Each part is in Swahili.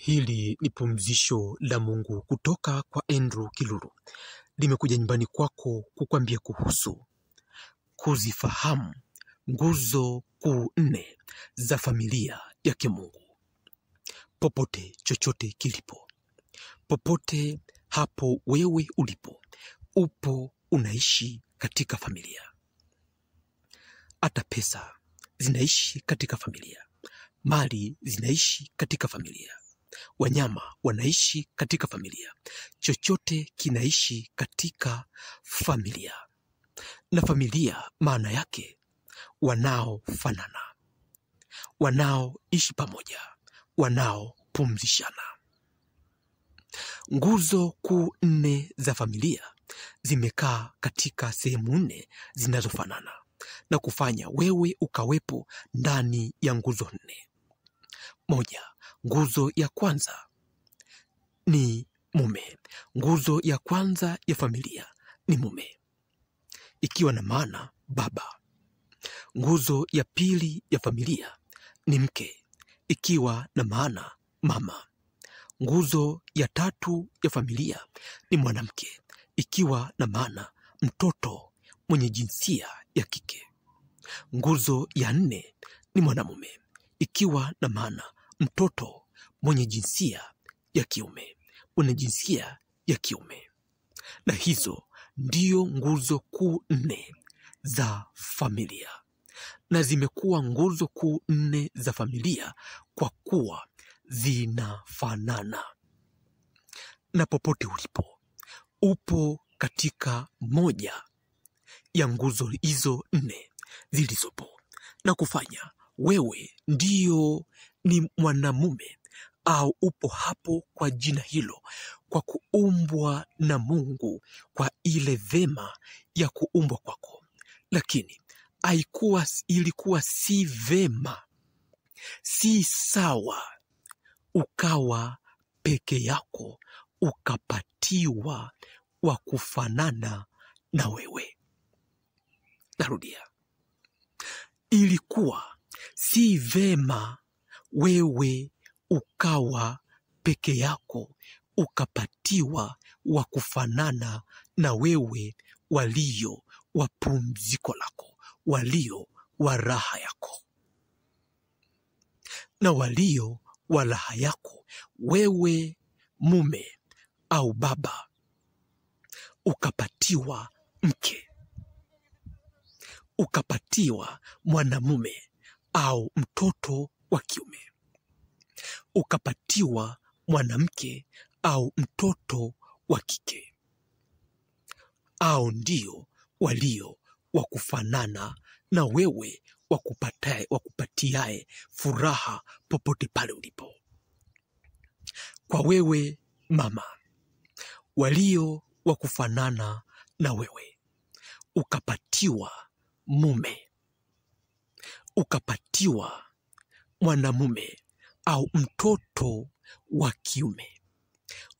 Hili ni pumzisho la Mungu kutoka kwa Andrew Kiluru. Limekuja nyumbani kwako kukwambia kuhusu kuzifahamu nguzo kuu 4 za familia ya kimungu. Popote chochote kilipo, popote hapo wewe ulipo, upo unaishi katika familia. Hata pesa zinaishi katika familia, mali zinaishi katika familia, wanyama wanaishi katika familia, chochote kinaishi katika familia. Na familia maana yake wanaofanana, wanaoishi pamoja, wanaopumzishana. Nguzo kuu 4 za familia zimekaa katika sehemu 4 zinazofanana na kufanya wewe ukawepo ndani ya nguzo 4. Moja, nguzo ya kwanza ni mume. Nguzo ya kwanza ya familia ni mume, ikiwa na maana baba. Nguzo ya pili ya familia ni mke, ikiwa na maana mama. Nguzo ya tatu ya familia ni mwanamke, ikiwa na maana mtoto mwenye jinsia ya kike. Nguzo ya 4 ni mwanamume, ikiwa na maana mtoto mwenye jinsia ya kiume, mwenye jinsia ya kiume. Na hizo ndio nguzo kuu 4 za familia, na zimekuwa nguzo kuu 4 za familia kwa kuwa zinafanana. Na popote ulipo, upo katika moja ya nguzo hizo 4 zilizopo, na kufanya wewe ndio ni mwanamume, au upo hapo kwa jina hilo, kwa kuumbwa na Mungu, kwa ile vema ya kuumbwa kwako. Lakini ilikuwa si vema, si sawa ukawa peke yako ukapatiwa wa kufanana na wewe. Narudia, ilikuwa si vema wewe ukawa peke yako ukapatiwa wa kufanana na wewe, walio wa pumziko lako, walio wa raha yako. Na walio wa raha yako wewe mume au baba, ukapatiwa mke, ukapatiwa mwanamume au mtoto wa kiume, ukapatiwa mwanamke au mtoto wa kike, au ndio walio wa kufanana na wewe, wakupatiae furaha popote pale ulipo. Kwa wewe mama, walio wa kufanana na wewe, ukapatiwa mume, ukapatiwa mwanamume au mtoto wa kiume,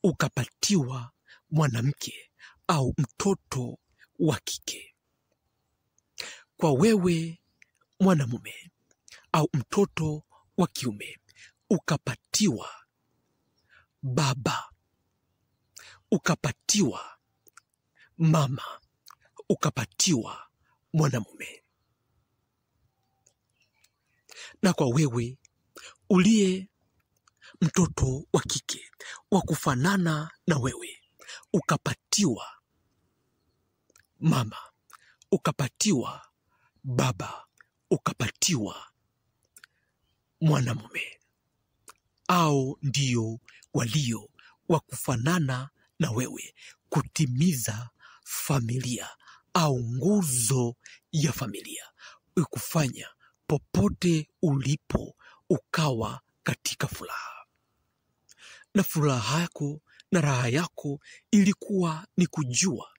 ukapatiwa mwanamke au mtoto wa kike. Kwa wewe mwanamume au mtoto wa kiume, ukapatiwa baba, ukapatiwa mama, ukapatiwa mwanamume. Na kwa wewe uliye mtoto wa kike wa kufanana na wewe, ukapatiwa mama, ukapatiwa baba, ukapatiwa mwanamume, au ndio walio wa kufanana na wewe kutimiza familia au nguzo ya familia, ukufanya popote ulipo ukawa katika furaha. Na furaha yako na raha yako ilikuwa ni kujua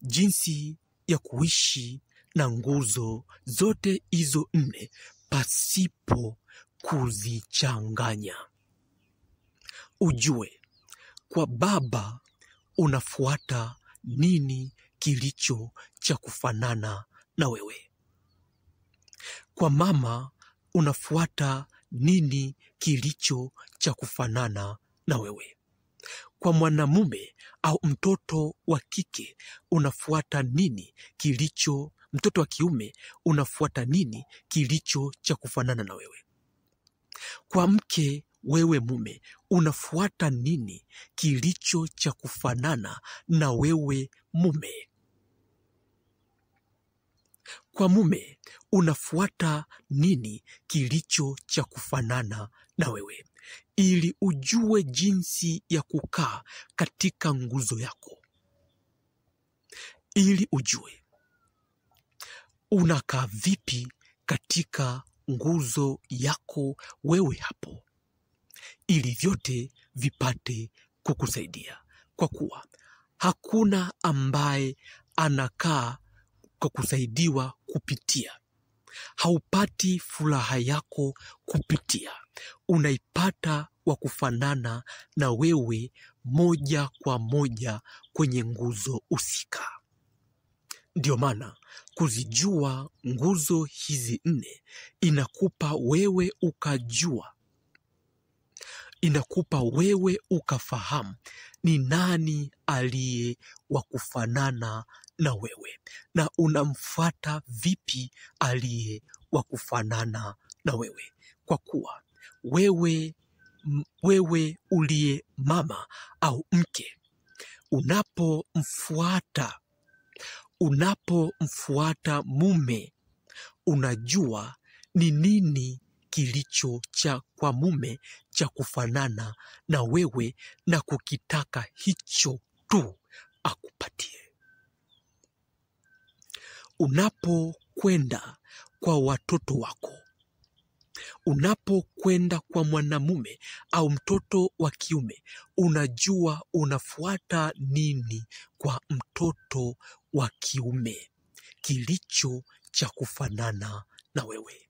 jinsi ya kuishi na nguzo zote hizo 4 pasipo kuzichanganya. Ujue kwa baba unafuata nini kilicho cha kufanana na wewe. Kwa mama unafuata nini kilicho cha kufanana na wewe. Kwa mwanamume au mtoto wa kike unafuata nini kilicho, mtoto wa kiume unafuata nini kilicho cha kufanana na wewe. Kwa mke, wewe mume, unafuata nini kilicho cha kufanana na wewe mume. Kwa mume, unafuata nini kilicho cha kufanana na wewe, ili ujue jinsi ya kukaa katika nguzo yako, ili ujue unakaa vipi katika nguzo yako wewe hapo, ili vyote vipate kukusaidia. Kwa kuwa hakuna ambaye anakaa kwa kusaidiwa kupitia. Haupati furaha yako kupitia, unaipata wa kufanana na wewe moja kwa moja kwenye nguzo husika. Ndio maana kuzijua nguzo hizi 4 inakupa wewe ukajua, inakupa wewe ukafahamu ni nani aliye wa kufanana na wewe, na unamfuata vipi aliye wa kufanana na wewe. Kwa kuwa wewe uliye mama au mke, unapomfuata mume, unajua ni nini kilicho cha kwa mume cha kufanana na wewe, na kukitaka hicho tu akupatie. Unapokwenda kwa watoto wako, unapokwenda kwa mwanamume au mtoto wa kiume, unajua unafuata nini kwa mtoto wa kiume kilicho cha kufanana na wewe.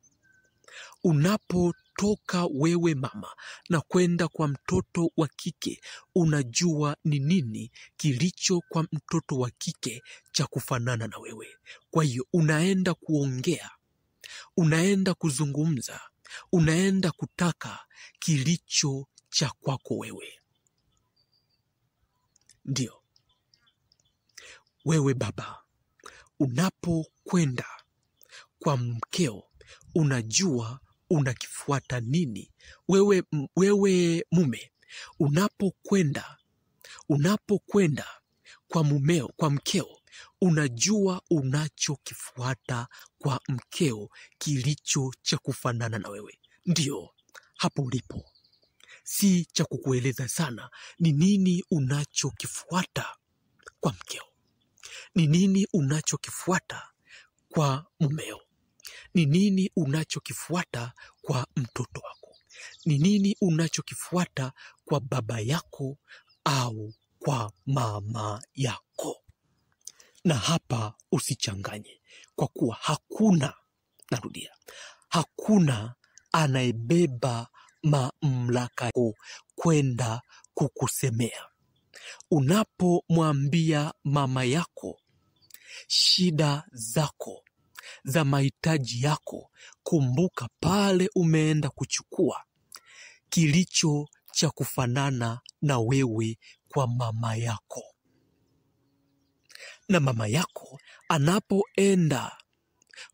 Unapotoka wewe mama na kwenda kwa mtoto wa kike, unajua ni nini kilicho kwa mtoto wa kike cha kufanana na wewe. Kwa hiyo unaenda kuongea, unaenda kuzungumza, unaenda kutaka kilicho cha kwako wewe. Ndio wewe baba, unapokwenda kwa mkeo, unajua unakifuata nini. Wewe mume, unapokwenda kwa mumeo, kwa mkeo, unajua unachokifuata kwa mkeo kilicho cha kufanana na wewe. Ndio hapo ulipo, si cha kukueleza sana ni nini unachokifuata kwa mkeo, ni nini unachokifuata kwa mumeo, ni nini unachokifuata kwa mtoto wako, ni nini unachokifuata kwa baba yako au kwa mama yako. Na hapa usichanganye, kwa kuwa narudia, hakuna anayebeba mamlaka yako kwenda kukusemea. Unapomwambia mama yako shida zako za mahitaji yako, kumbuka pale umeenda kuchukua kilicho cha kufanana na wewe kwa mama yako. Na mama yako anapoenda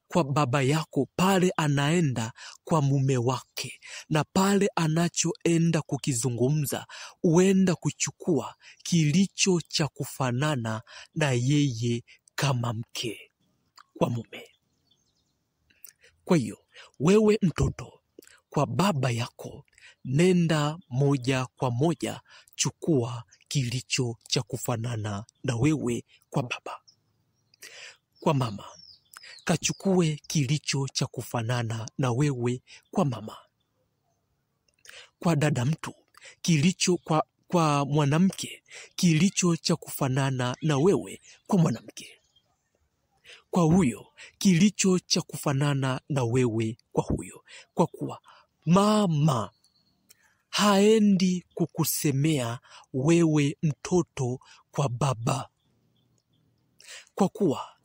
kwa baba yako, pale anaenda kwa mume wake, na pale anachoenda kukizungumza, uenda kuchukua kilicho cha kufanana na yeye kama mke kwa mume. Kwa hiyo wewe mtoto, kwa baba yako, nenda moja kwa moja chukua kilicho cha kufanana na wewe kwa baba. Kwa mama, kachukue kilicho cha kufanana na wewe kwa mama. Kwa dada mtu, kilicho kwa mwanamke, kilicho cha kufanana na wewe kwa mwanamke. Kwa huyo, kilicho cha kufanana na wewe kwa huyo. Kwa kuwa mama haendi kukusemea wewe mtoto kwa baba. Kwa kuwa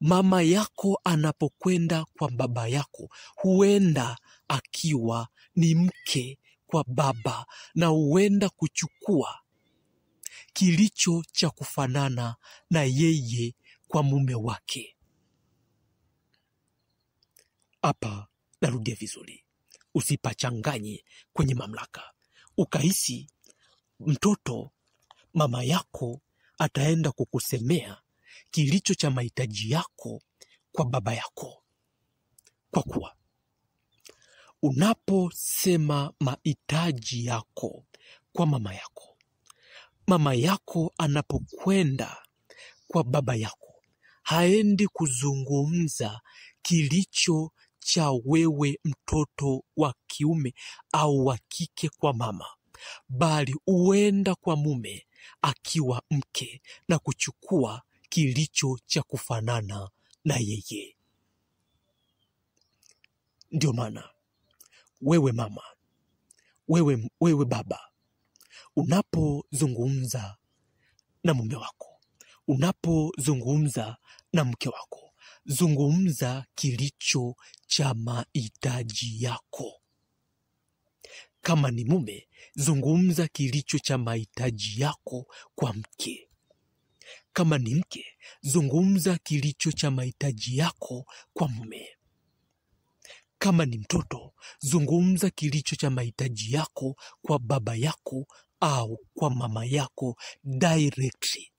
Mama yako anapokwenda kwa baba yako, huenda akiwa ni mke kwa baba, na huenda kuchukua kilicho cha kufanana na yeye kwa mume wake. Hapa narudia vizuri, usipachanganye kwenye mamlaka ukahisi mtoto mama yako ataenda kukusemea kilicho cha mahitaji yako kwa baba yako. Kwa kuwa unaposema mahitaji yako kwa mama yako anapokwenda kwa baba yako, haendi kuzungumza kilicho cha wewe mtoto wa kiume au wa kike kwa mama, bali huenda kwa mume akiwa mke na kuchukua kilicho cha kufanana na yeye. Ndio maana wewe mama, wewe baba, unapozungumza na mume wako, unapozungumza na mke wako, zungumza kilicho cha mahitaji yako. Kama ni mume, zungumza kilicho cha mahitaji yako kwa mke. Kama ni mke, zungumza kilicho cha mahitaji yako kwa mume. Kama ni mtoto, zungumza kilicho cha mahitaji yako kwa baba yako au kwa mama yako directly.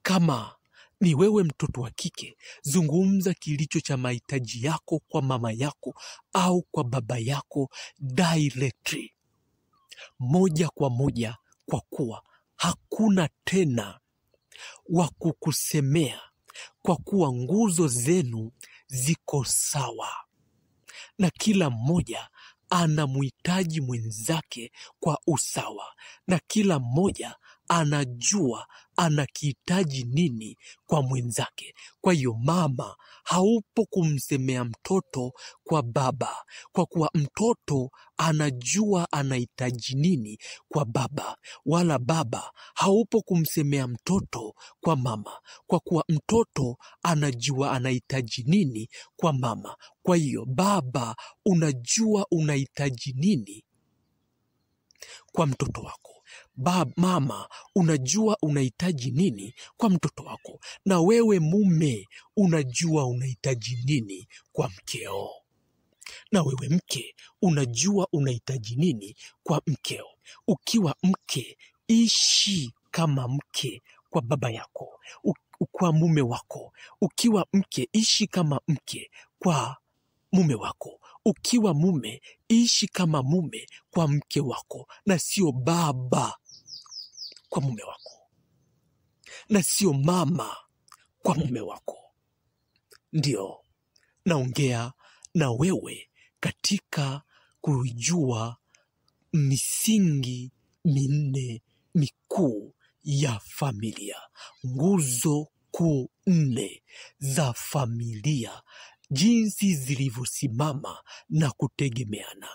Kama ni wewe mtoto wa kike, zungumza kilicho cha mahitaji yako kwa mama yako au kwa baba yako directly, moja kwa moja, kwa kuwa hakuna tena wa kukusemea, kwa kuwa nguzo zenu ziko sawa na kila mmoja anamhitaji mwenzake kwa usawa, na kila mmoja anajua anakihitaji nini kwa mwenzake. Kwa hiyo mama haupo kumsemea mtoto kwa baba, kwa kuwa mtoto anajua anahitaji nini kwa baba, wala baba haupo kumsemea mtoto kwa mama, kwa kuwa mtoto anajua anahitaji nini kwa mama. Kwa hiyo baba, unajua unahitaji nini kwa mtoto wako. Mama, unajua unahitaji nini kwa mtoto wako. Na wewe mume, unajua unahitaji nini kwa mkeo. Na wewe mke, unajua unahitaji nini kwa mkeo. Ukiwa mke, ishi kama mke kwa baba yako, kwa mume wako. Ukiwa mke, ishi kama mke kwa mume wako. Ukiwa mume, ishi kama mume kwa mke wako, na sio baba kwa mume wako, na sio mama kwa mume wako. Ndio naongea na wewe katika kujua misingi minne mikuu ya familia, nguzo kuu 4 za familia, jinsi zilivyosimama na kutegemeana,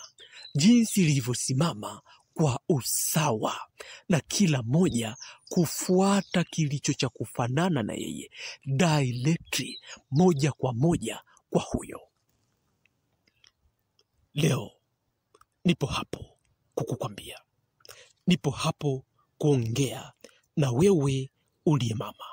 jinsi zilivyosimama kwa usawa, na kila moja kufuata kilicho cha kufanana na yeye directly, moja kwa moja kwa huyo. Leo nipo hapo kukukwambia, nipo hapo kuongea na wewe uliye mama,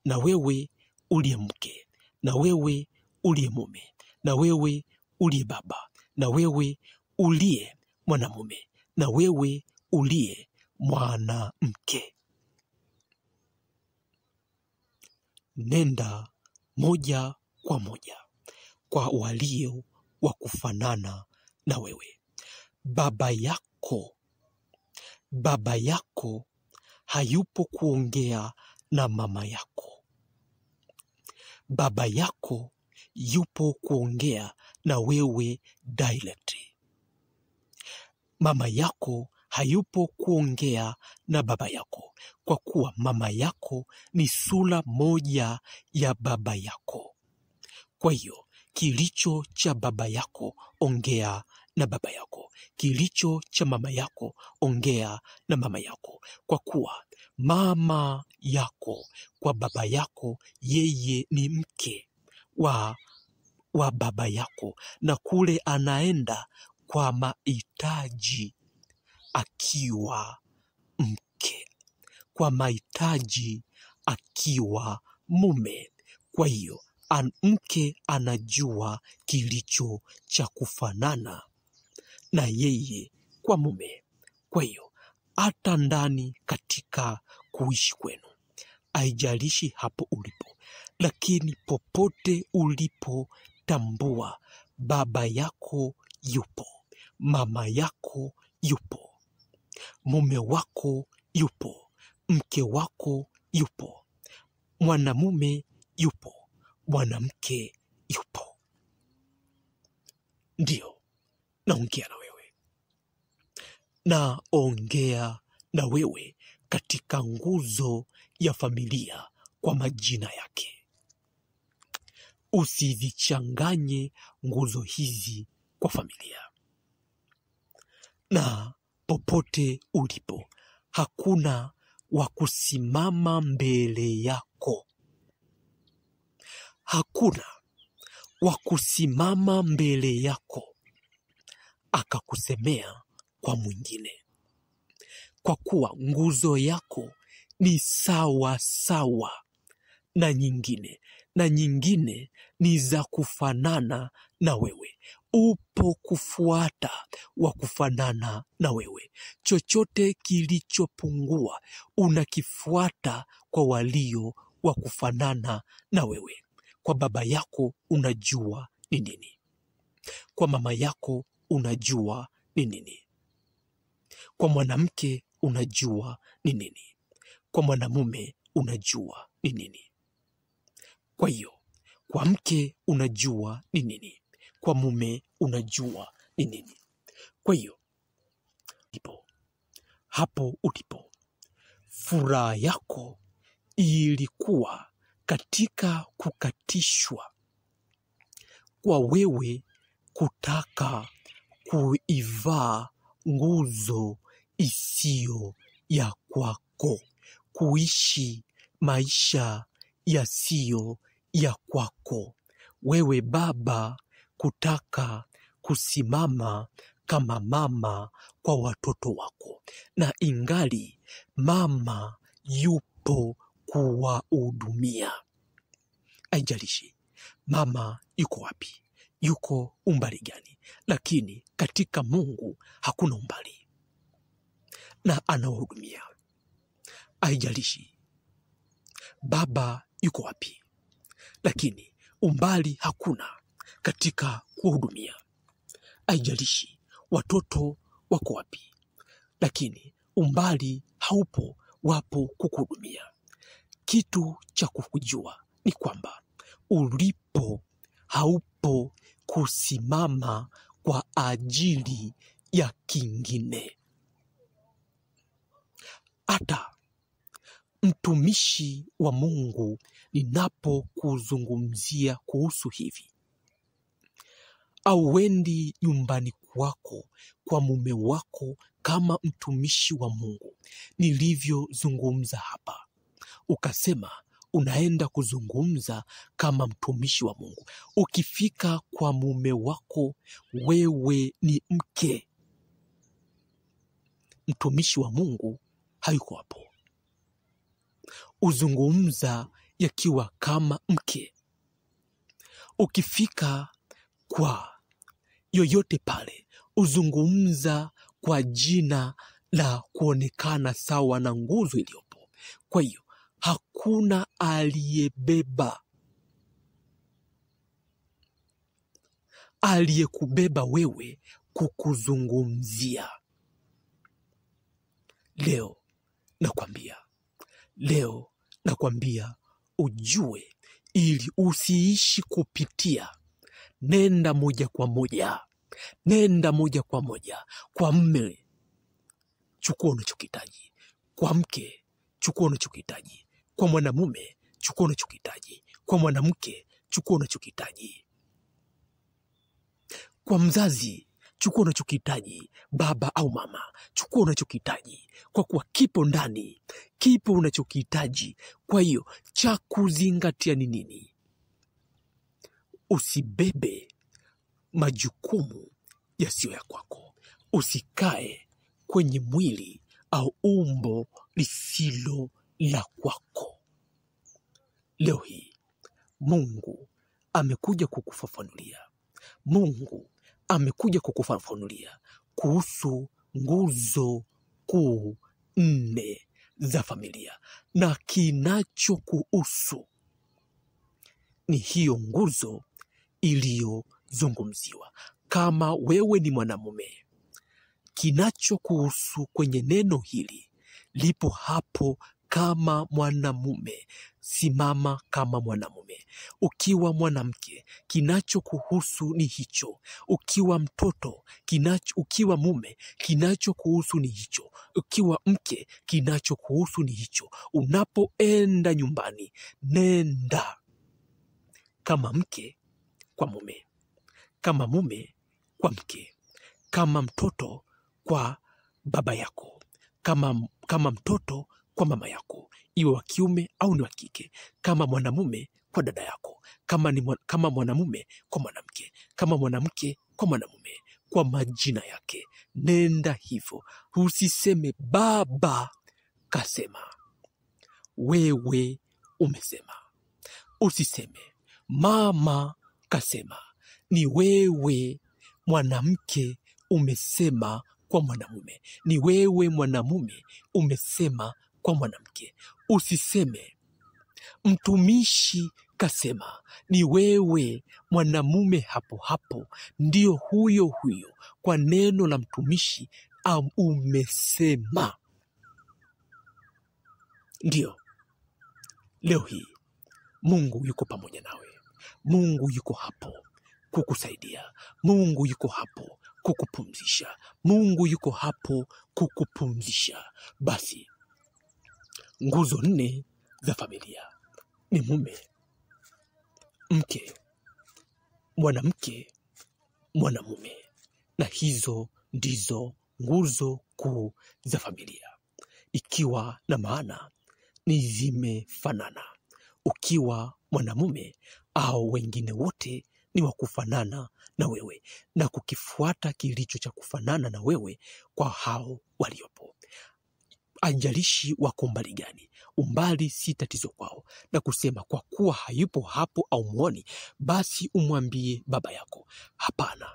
na wewe uliye mke, na wewe uliye mume, na wewe uliye baba, na wewe uliye mwanamume, na wewe uliye mwanamke. Nenda moja kwa moja kwa walio wa kufanana na wewe. Baba yako hayupo kuongea na mama yako. Baba yako yupo kuongea na wewe directly. Mama yako hayupo kuongea na baba yako, kwa kuwa mama yako ni sura moja ya baba yako. Kwa hiyo kilicho cha baba yako ongea na baba yako. Kilicho cha mama yako ongea na mama yako, kwa kuwa mama yako kwa baba yako yeye ni mke wa baba yako, na kule anaenda kwa mahitaji akiwa mke, kwa mahitaji akiwa mume. Kwa hiyo mke anajua kilicho cha kufanana na yeye kwa mume. Kwa hiyo hata ndani katika kuishi kwenu, haijalishi hapo ulipo, lakini popote ulipo, tambua baba yako yupo, mama yako yupo, mume wako yupo, mke wako yupo, mwanamume yupo, mwanamke yupo. Ndio naongea na wewe, naongea na wewe katika nguzo ya familia kwa majina yake. Usivichanganye nguzo hizi kwa familia. Na popote ulipo, hakuna wa kusimama mbele yako, hakuna wa kusimama mbele yako akakusemea kwa mwingine, kwa kuwa nguzo yako ni sawa sawa na nyingine, na nyingine ni za kufanana na wewe. Upo kufuata wa kufanana na wewe. Chochote kilichopungua unakifuata kwa walio wa kufanana na wewe. Kwa baba yako unajua ni nini, kwa mama yako unajua ni nini, kwa mwanamke unajua ni nini, kwa mwanamume unajua ni nini. Kwa hiyo kwa mke unajua ni nini, kwa mume unajua ni nini. Kwa hiyo hapo ulipo, furaha yako ilikuwa katika kukatishwa kwa wewe kutaka kuivaa nguzo isiyo ya kwako, kuishi maisha yasiyo ya kwako. Wewe baba kutaka kusimama kama mama kwa watoto wako, na ingali mama yupo kuwahudumia. Haijalishi mama yuko wapi, yuko umbali gani, lakini katika Mungu hakuna umbali, na anawahudumia. Haijalishi baba yuko wapi, lakini umbali hakuna katika kuhudumia. Haijalishi watoto wako wapi, lakini umbali haupo, wapo kukuhudumia. Kitu cha kukujua ni kwamba ulipo haupo kusimama kwa ajili ya kingine. Hata mtumishi wa Mungu, ninapokuzungumzia kuhusu hivi, auendi nyumbani kwako kwa mume wako kama mtumishi wa Mungu nilivyozungumza hapa, ukasema unaenda kuzungumza kama mtumishi wa Mungu. Ukifika kwa mume wako, wewe ni mke. Mtumishi wa Mungu hayuko hapo. Uzungumza yakiwa kama mke. Ukifika kwa yoyote pale, uzungumza kwa jina la kuonekana sawa na nguzo iliyopo. Kwa hiyo hakuna aliyekubeba wewe kukuzungumzia. Leo nakwambia ujue, ili usiishi kupitia. Nenda moja kwa moja kwa mme, chukua unachokitaji. Kwa mke, chukua unachokitaji. Kwa mwanamume, chukua unachokitaji. Kwa mwanamke, chukua unachokitaji. Kwa mzazi, Chukua unachokihitaji baba au mama, chukua unachokihitaji kwa kuwa kipo ndani, kipo unachokihitaji. Kwa hiyo cha kuzingatia ni nini? Usibebe majukumu yasiyo ya kwako. Usikae kwenye mwili au umbo lisilo la kwako. Leo hii Mungu amekuja kukufafanulia. Mungu amekuja kukufafanulia kuhusu nguzo kuu 4 za familia, na kinachokuhusu ni hiyo nguzo iliyozungumziwa. Kama wewe ni mwanamume, kinachokuhusu kwenye neno hili lipo hapo. Kama mwanamume, simama kama mwanamume. Ukiwa mwanamke, kinachokuhusu ni hicho. Ukiwa mtoto, ukiwa mume, kinachokuhusu ni hicho. Ukiwa mke, kinachokuhusu ni hicho. Unapoenda nyumbani, nenda kama mke kwa mume, kama mume kwa mke, kama mtoto kwa baba yako, kama mtoto kwa mama yako, iwe wa kiume au ni wa kike, kama mwanamume kwa dada yako, kama mwanamume kwa mwanamke, kama mwanamke kwa mwanamume, kwa majina yake. Nenda hivyo. Usiseme baba kasema, wewe umesema. Usiseme mama kasema, ni wewe mwanamke umesema kwa mwanamume, ni wewe mwanamume umesema kwa mwanamke. Usiseme mtumishi kasema, ni wewe mwanamume hapo hapo ndio huyo huyo kwa neno la mtumishi umesema. Ndio leo hii Mungu yuko pamoja nawe. Mungu yuko hapo kukusaidia. Mungu yuko hapo kukupumzisha. Mungu yuko hapo kukupumzisha. Basi nguzo 4 za familia ni mume, mke, mwanamke, mwanamume, na hizo ndizo nguzo kuu za familia, ikiwa na maana ni zimefanana. Ukiwa mwanamume au wengine wote ni wa kufanana na wewe, na kukifuata kilicho cha kufanana na wewe kwa hao waliopo. Ajalishi wako umbali gani, umbali si tatizo kwao. Na kusema kwa kuwa hayupo hapo au muoni, basi umwambie baba yako. Hapana,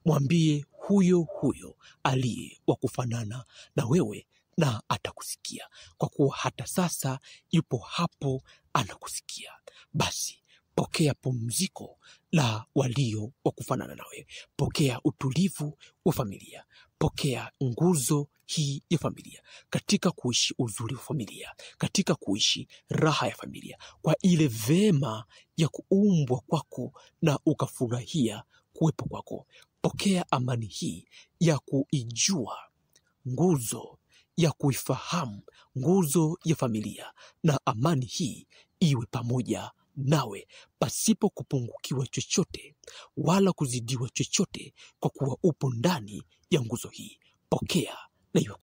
mwambie huyo huyo aliye wa kufanana na wewe, na atakusikia, kwa kuwa hata sasa yupo hapo anakusikia. Basi pokea pumziko la walio wa kufanana na wewe. Pokea utulivu wa familia. Pokea nguzo hii ya familia, katika kuishi uzuri wa familia, katika kuishi raha ya familia, kwa ile vema ya kuumbwa kwako na ukafurahia kuwepo kwako. Pokea amani hii ya kuijua nguzo, ya kuifahamu nguzo ya familia, na amani hii iwe pamoja nawe pasipo kupungukiwa chochote wala kuzidiwa chochote, kwa kuwa upo ndani ya nguzo hii. Pokea na iwe